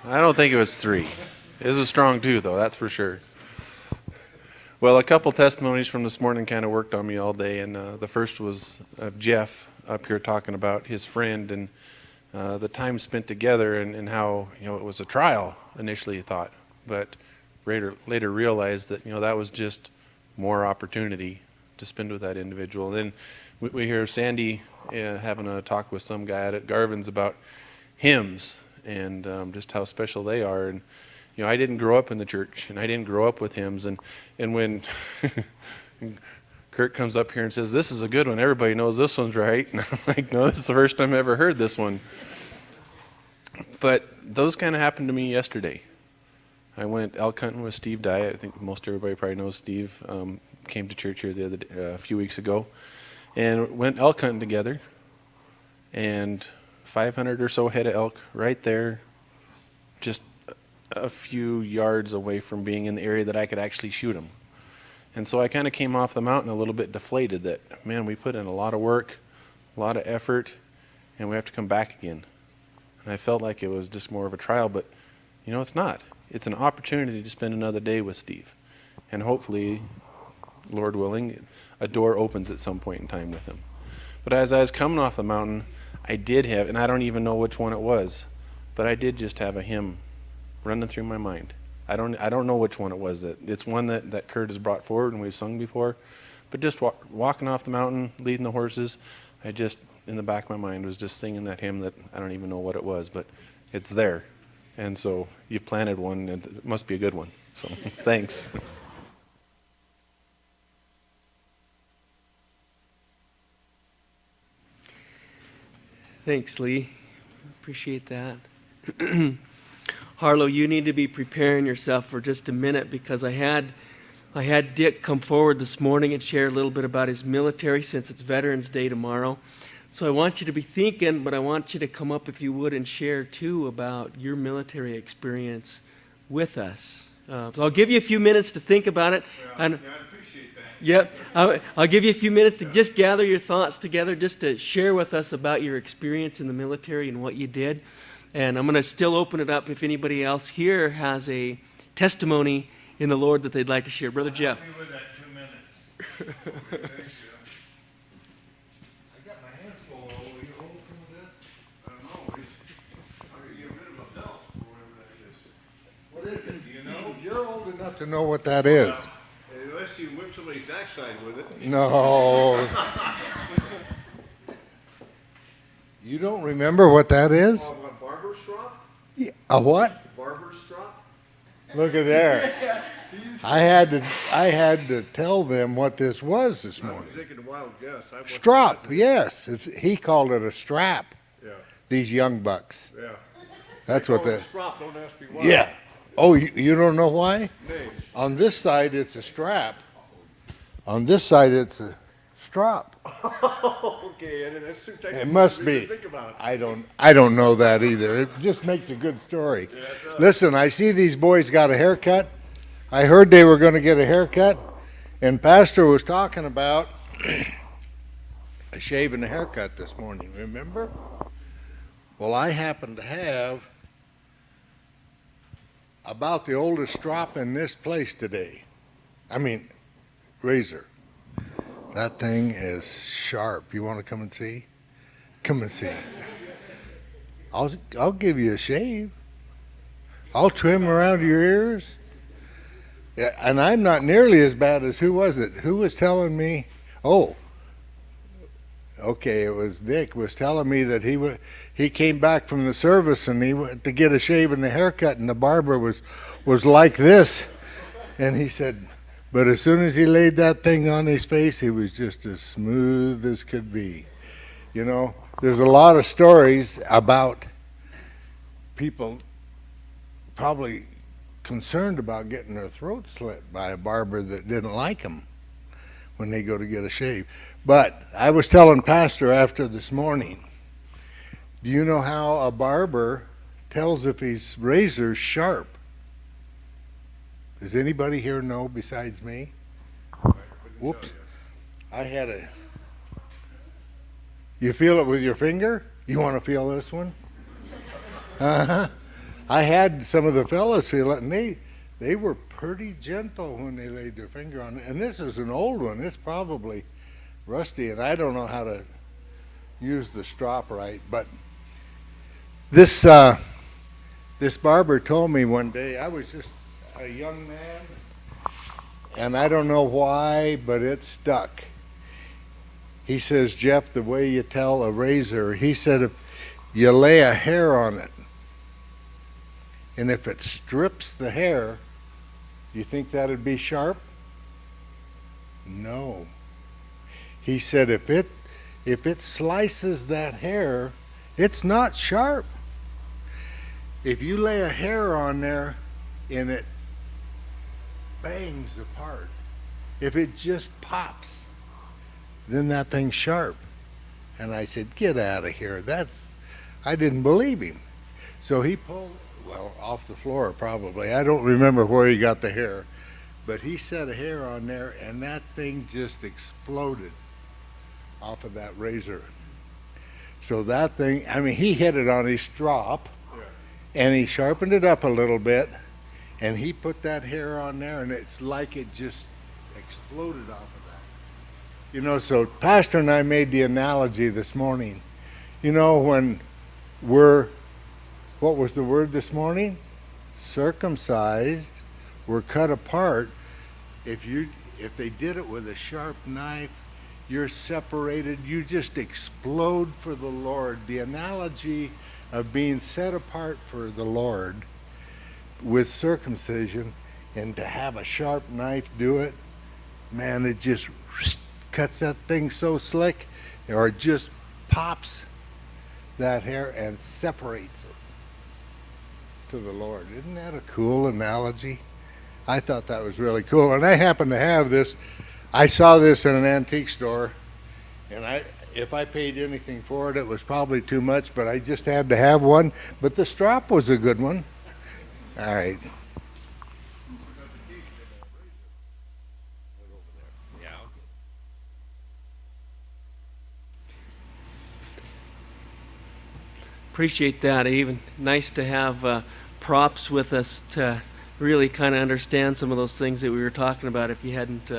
I don't think it was 3. It was a strong 2, though, that's for sure. Well, a couple testimonies from this morning kind of worked on me all day, and the first was Jeff up here talking about his friend and the time spent together, and how it was a trial initially, he thought, but later realized that that was just more opportunity to spend with that individual. And then we hear Sandy having a talk with some guy at Garvin's about hymns and just how special they are. And I didn't grow up in the church, and I didn't grow up with hymns. And when Kurt comes up here and says, "This is a good one, everybody knows this one's right," and I'm like, "No, this is the first time I ever heard this one." But those kind of happened to me yesterday. I went elk hunting with Steve Dye. I think most everybody probably knows Steve. Came to church here the other day, a few weeks ago, and went elk hunting together. And 500 or so head of elk right there, just a few yards away from being in the area that I could actually shoot them. And so I kind of came off the mountain a little bit deflated that, man, we put in a lot of work, a lot of effort, and we have to come back again. And I felt like it was just more of a trial, but it's not. It's an opportunity to spend another day with Steve. And hopefully, Lord willing, a door opens at some point in time with him. But as I was coming off the mountain, I did have, and I don't even know which one it was, but I did just have a hymn running through my mind. I don't know which one it was. It's one that Kurt has brought forward and we've sung before. But just walking off the mountain, leading the horses, I just, in the back of my mind, was just singing that hymn that I don't even know what it was, but it's there. And so you've planted one, and it must be a good one. So thanks. Thanks, Lee. Appreciate that. Harlow, you need to be preparing yourself for just a minute, because I had Dick come forward this morning and share a little bit about his military, since it's Veterans Day tomorrow. So I want you to be thinking, but I want you to come up, if you would, and share too about your military experience with us. So I'll give you a few minutes to think about it. Yeah, I appreciate that. Yep. I'll give you a few minutes to just gather your thoughts together, just to share with us about your experience in the military and what you did. And I'm going to still open it up if anybody else here has a testimony in the Lord that they'd like to share. Brother Jeff. Help me with that 2 minutes. Okay, thank you. I got my hands full. Will you hold some of this? I don't know. How do you get rid of a belt or whatever that is? What is it? Do you know? You're old enough to know what that is. Unless you whip somebody's backside with it. No. You don't remember what that is? A barber strap? Yeah. A what? Barber strap? Look at there. I had to tell them what this was this morning. I was thinking a wild guess. Strap, yes. He called it a strap. Yeah. These young bucks. Yeah. That's what the the. strap, don't ask me why. Yeah. Oh, you don't know why? Name. On this side, it's a strap. On this side, it's a strap. Okay, and that's too technical. It must for me be. to think about. I don't know that either. It just makes a good story. Yeah, Listen, I see these boys got a haircut. I heard they were going to get a haircut, and Pastor was talking about a shave and a haircut this morning, remember? Well, I happen to have about the oldest strop in this place today. I mean, razor. That thing is sharp. You want to come and see? Come and see. I'll give you a shave. I'll trim around your ears. Yeah, and I'm not nearly as bad as, who was it? Who was telling me? Oh, okay, it was Dick was telling me that he came back from the service and he went to get a shave and a haircut, and the barber was like this, and he said, but as soon as he laid that thing on his face, he was just as smooth as could be. You know, there's a lot of stories about people probably concerned about getting their throat slit by a barber that didn't like them when they go to get a shave. But I was telling Pastor after this morning, do you know how a barber tells if his razor's sharp? Does anybody here know besides me? Whoops. I had a... You feel it with your finger? You want to feel this one? Uh-huh. I had some of the fellas feel it, and they were pretty gentle when they laid their finger on it. And this is an old one. It's probably rusty, and I don't know how to use the strop right. But this barber told me one day, I was just a young man, and I don't know why, but it stuck. He says, Jeff, the way you tell a razor, he said, if you lay a hair on it, and if it strips the hair, you think that'd be sharp? No. He said, if it slices that hair, it's not sharp. If you lay a hair on there and it bangs apart, if it just pops, then that thing's sharp. And I said, get out of here. I didn't believe him. So he pulled, well, off the floor probably. I don't remember where he got the hair, but he set a hair on there and that thing just exploded off of that razor. So that thing, I mean, he hit it on his strop, and he sharpened it up a little bit, and he put that hair on there, and it's like it just exploded off of that. You know, so Pastor and I made the analogy this morning. You know, when what was the word this morning? Circumcised, we're cut apart. If they did it with a sharp knife, you're separated, you just explode for the Lord. The analogy of being set apart for the Lord with circumcision, and to have a sharp knife do it, man, it just cuts that thing so slick, or it just pops that hair and separates it to the Lord. Isn't that a cool analogy? I thought that was really cool, and I happen to have this. I saw this in an antique store, and if I paid anything for it, it was probably too much, but I just had to have one. But the strap was a good one. All right. Appreciate that, even nice to have props with us to really kind of understand some of those things that we were talking about. If you hadn't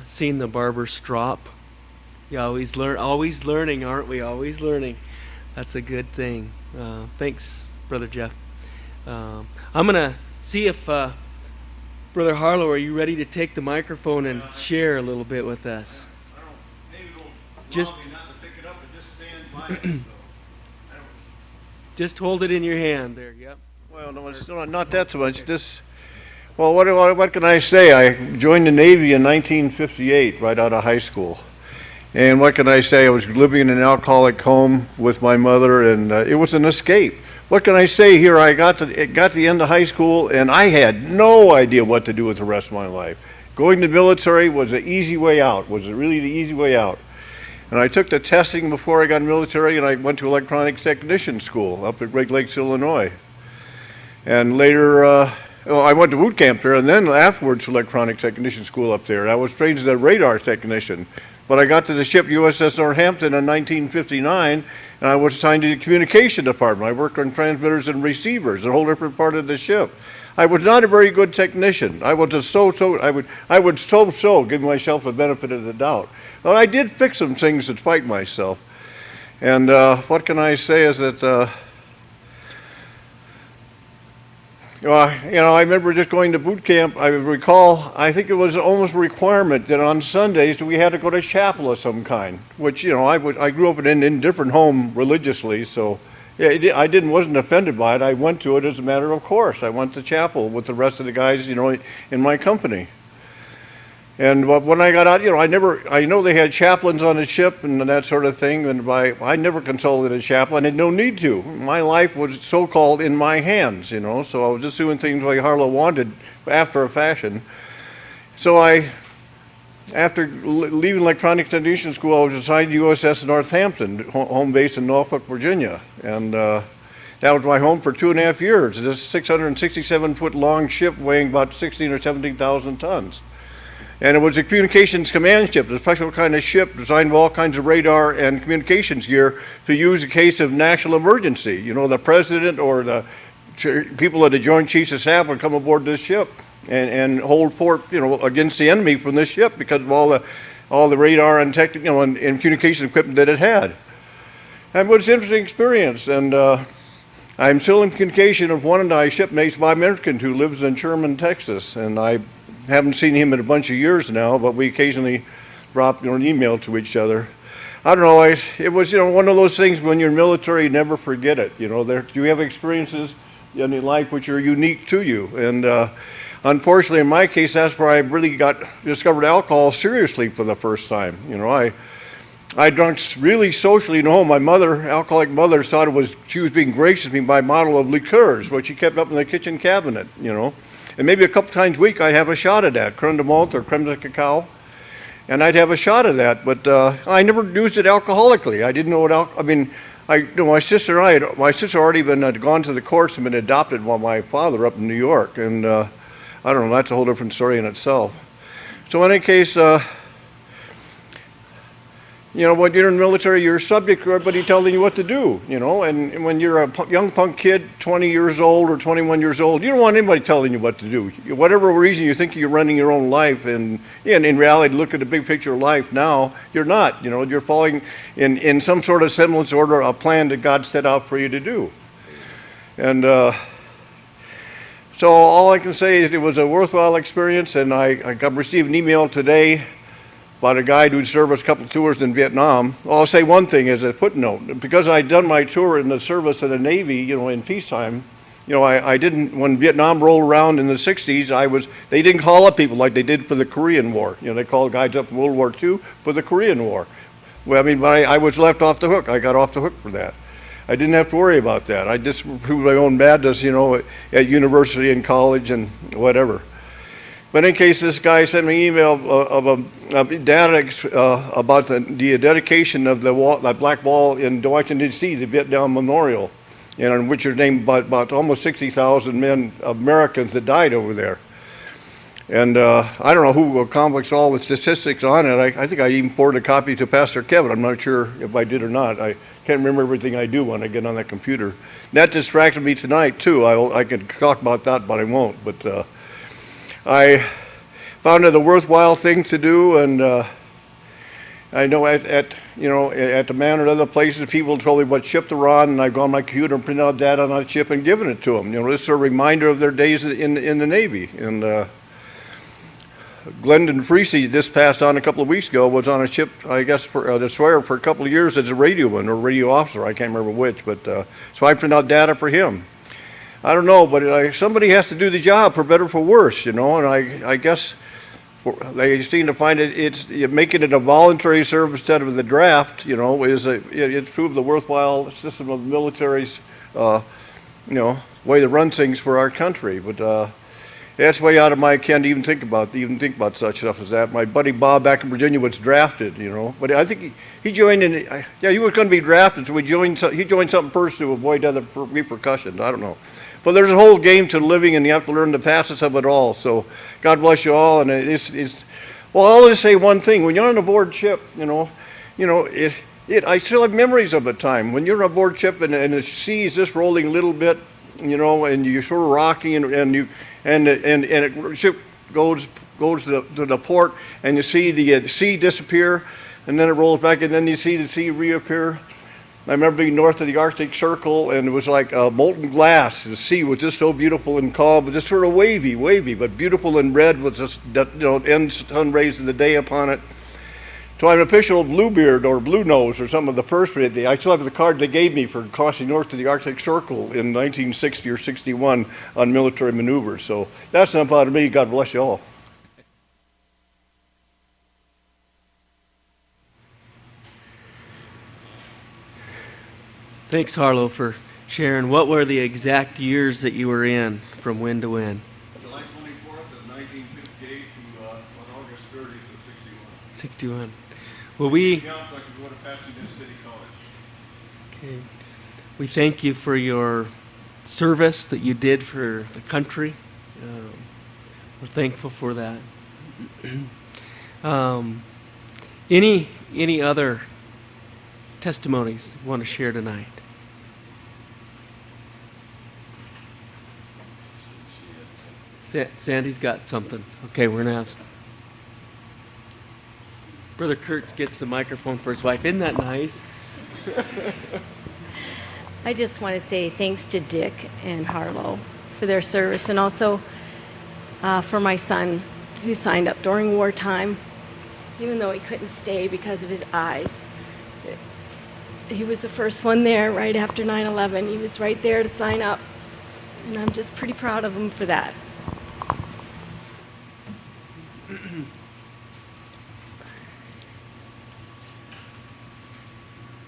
seen the barber's strop, you always learning, aren't we? Always learning. That's a good thing. Thanks, Brother Jeff. I'm gonna see if Brother Harlow, are you ready to take the microphone and share a little bit with us? Just just hold it in your hand there. Yep. Well, no, it's not that so much. Well, what can I say? I joined the Navy in 1958, right out of high school. And what can I say? I was living in an alcoholic home with my mother, and it was an escape. What can I say here? I got to the end of high school, and I had no idea what to do with the rest of my life. Going to the military was the easy way out, was really the easy way out. And I took the testing before I got in the military, and I went to electronics technician school up at Great Lakes, Illinois. And later, I went to boot camp there, and then afterwards electronic technician school up there. I was trained as a radar technician. But I got to the ship USS Northampton in 1959, and I was assigned to the communication department. I worked on transmitters and receivers, a whole different part of the ship. I was not a very good technician. I was I would give myself a benefit of the doubt. But I did fix some things to fight myself. And what can I say is that, I remember just going to boot camp. I recall, I think it was almost a requirement that on Sundays we had to go to chapel of some kind, which, I grew up in an indifferent home religiously, so I wasn't offended by it. I went to it as a matter of course. I went to chapel with the rest of the guys, in my company. And when I got out, I know they had chaplains on the ship and that sort of thing, and I never consulted a chaplain. I had no need to. My life was so-called in my hands, so I was just doing things the way Harlow wanted after a fashion. So after leaving electronic technician school, I was assigned to USS Northampton, home base in Norfolk, Virginia. And that was my home for 2.5 years. This 667-foot long ship weighing about 16 or 17,000 tons. And it was a communications command ship, a special kind of ship designed with all kinds of radar and communications gear to use in case of national emergency. You know, the president or the people of the Joint Chiefs of Staff would come aboard this ship and hold fort, you know, against the enemy from this ship because of all the radar and and communication equipment that it had. And it was an interesting experience. And I'm still in communication with one of my shipmates, Bob American, who lives in Sherman, Texas, and I haven't seen him in a bunch of years now, but we occasionally drop an email to each other. I don't know. It was, one of those things when you're in the military, you never forget it. You have experiences in your life which are unique to you, and unfortunately, in my case, that's where I really discovered alcohol seriously for the first time. I drank really socially at home. My mother, alcoholic mother, thought she was being gracious to me by model of liqueurs, which she kept up in the kitchen cabinet. And maybe a couple times a week I'd have a shot of that, creme de menthe or creme de cacao, and I'd have a shot of that. But I never used it alcoholically. I didn't know what my sister had already gone to the courts and been adopted by my father up in New York, and I don't know. That's a whole different story in itself. So in any case. When you're in the military, you're subject to everybody telling you what to do, and when you're a young punk kid, 20 years old or 21 years old, you don't want anybody telling you what to do. Whatever reason you think you're running your own life, and in reality, look at the big picture of life now, you're not. You're following in some sort of semblance order a plan that God set out for you to do. And so all I can say is it was a worthwhile experience, and I received an email today about a guy who'd served us a couple of tours in Vietnam. I'll say one thing as a footnote. Because I'd done my tour in the service of the Navy, in peacetime, I didn't, when Vietnam rolled around in the 60s, they didn't call up people like they did for the Korean War. They called guys up in World War II for the Korean War. Well, but I was left off the hook. I got off the hook for that. I didn't have to worry about that. I just proved my own madness, at university and college and whatever. But in case, this guy sent me an email of data about the dedication of the Black Wall in Washington, D.C., the Vietnam Memorial, on which is named about almost 60,000 men, Americans that died over there. And I don't know who accomplished all the statistics on it. I think I even forwarded a copy to Pastor Kevin. I'm not sure if I did or not. I can't remember everything I do when I get on that computer. And that distracted me tonight, too. I could talk about that, but I won't. But I found it a worthwhile thing to do, and I know at the man or other places, people told me what ship they're on, and I've gone on my computer and printed out data on that ship and given it to them. This is a reminder of their days in the Navy. And Glendon Freese just passed on a couple of weeks ago, was on a ship, I guess, for a destroyer for a couple of years as a radioman or radio officer. I can't remember which, but so I printed out data for him. I don't know, but somebody has to do the job, for better or for worse, and I guess they seem to find it's making it a voluntary service instead of the draft, it's proved the worthwhile system of the military's, way to run things for our country. But that's way out of my ken to even think about such stuff as that. My buddy Bob back in Virginia was drafted, but I think he joined in. He was going to be drafted, so he joined something first to avoid other repercussions. I don't know. But there's a whole game to living, and you have to learn the facets of it all. So God bless you all. And I'll just say one thing: when you're on a board ship, I still have memories of a time when you're on a board ship and the sea is just rolling a little bit, and you're sort of rocking, and the ship goes to the port, and you see the sea disappear, and then it rolls back, and then you see the sea reappear. I remember being north of the Arctic Circle, and it was like molten glass. The sea was just so beautiful and calm, but just sort of wavy, but beautiful and red with just end sun rays of the day upon it. So I'm an official Bluebeard or Blue Nose or some of the first. I still have the card they gave me for crossing north to the Arctic Circle in 1960 or 61 on military maneuvers. So that's enough out of me. God bless you all. Thanks, Harlow, for sharing. What were the exact years that you were in, from when to when? July 24th of 1958 to August 30th of 61. Well, we thank you for your service that you did for the country. We're thankful for that. Any other testimonies you want to share tonight? Sandy's got something. Okay, we're gonna have Brother Kurt gets the microphone for his wife. Isn't that nice? I just want to say thanks to Dick and Harlow for their service, and also for my son who signed up during wartime, even though he couldn't stay because of his eyes. He was the first one there right after 9/11. He was right there to sign up, and I'm just pretty proud of him for that.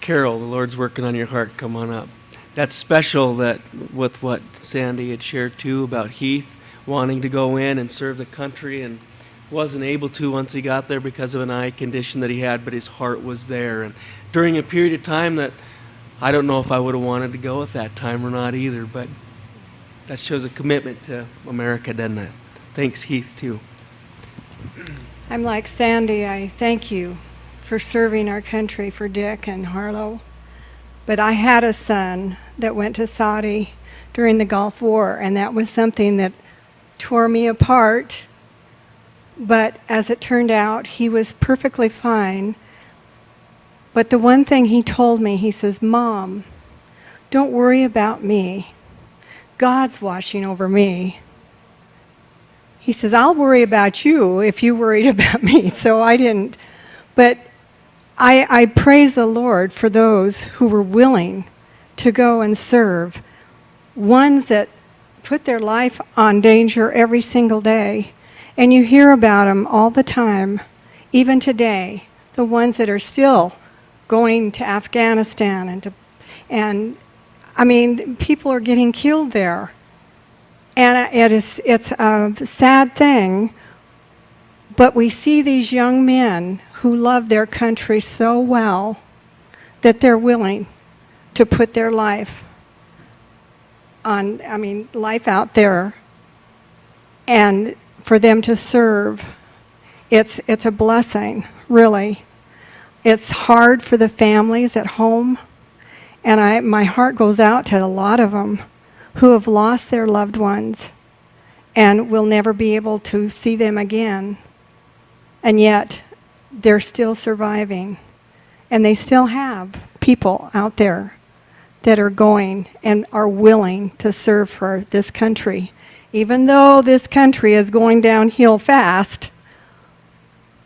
Carol, the Lord's working on your heart. Come on up. That's special, that with what Sandy had shared too about Heath wanting to go in and serve the country and wasn't able to once he got there because of an eye condition that he had, but his heart was there. And during a period of time that I don't know if I would have wanted to go at that time or not either, but that shows a commitment to America, doesn't it? Thanks, Heath, too. I'm like Sandy. I thank you for serving our country, for Dick and Harlow. But I had a son that went to Saudi during the Gulf War, and that was something that tore me apart. But as it turned out, he was perfectly fine. But the one thing he told me, he says, "Mom, don't worry about me. God's watching over me." He says, "I'll worry about you if you worried about me." So I didn't. But I praise the Lord for those who were willing to go and serve, ones that put their life on danger every single day. And you hear about them all the time, even today, the ones that are still going to Afghanistan and I mean, people are getting killed there. And it's a sad thing, but we see these young men who love their country so well that they're willing to put their life on, life out there, and for them to serve. It's a blessing, really. It's hard for the families at home, and my heart goes out to a lot of them who have lost their loved ones and will never be able to see them again. And yet, they're still surviving. And they still have people out there that are going and are willing to serve for this country. Even though this country is going downhill fast,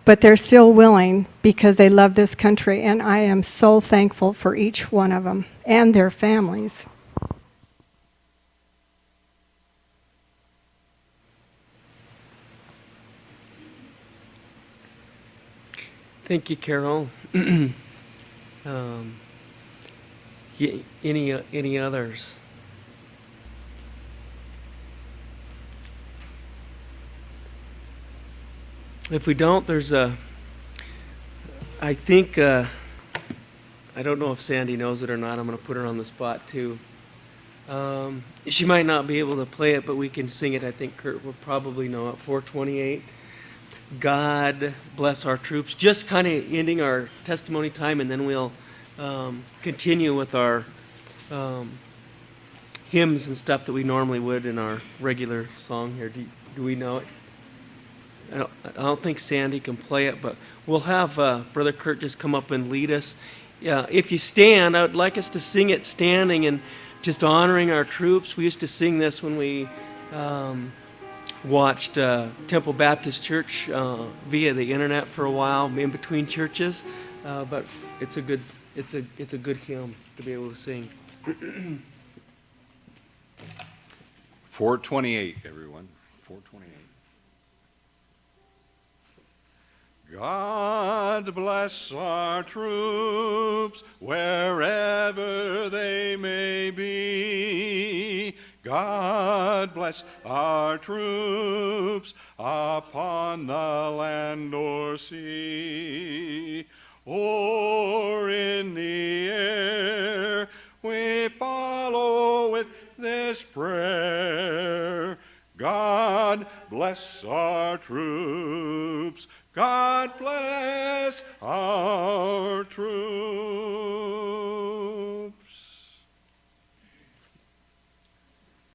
but they're still willing because they love this country. And I am so thankful for each one of them and their families. Thank you, Carol. Any others? If we don't, I think, I don't know if Sandy knows it or not. I'm going to put her on the spot too. She might not be able to play it, but we can sing it. I think Kurt will probably know it. 428. God bless our troops. Just kind of ending our testimony time, and then we'll continue with our hymns and stuff that we normally would in our regular song here. Do we know it? I don't think Sandy can play it, but we'll have Brother Kurt just come up and lead us. If you stand, I would like us to sing it standing and just honoring our troops. We used to sing this when we watched Temple Baptist Church via the internet for a while, in between churches. But it's a good hymn to be able to sing. 428, everyone. 428. God bless our troops wherever they may be. God bless our troops upon the land or sea. Or in the air we follow with this prayer. God bless our troops. God God bless our troops.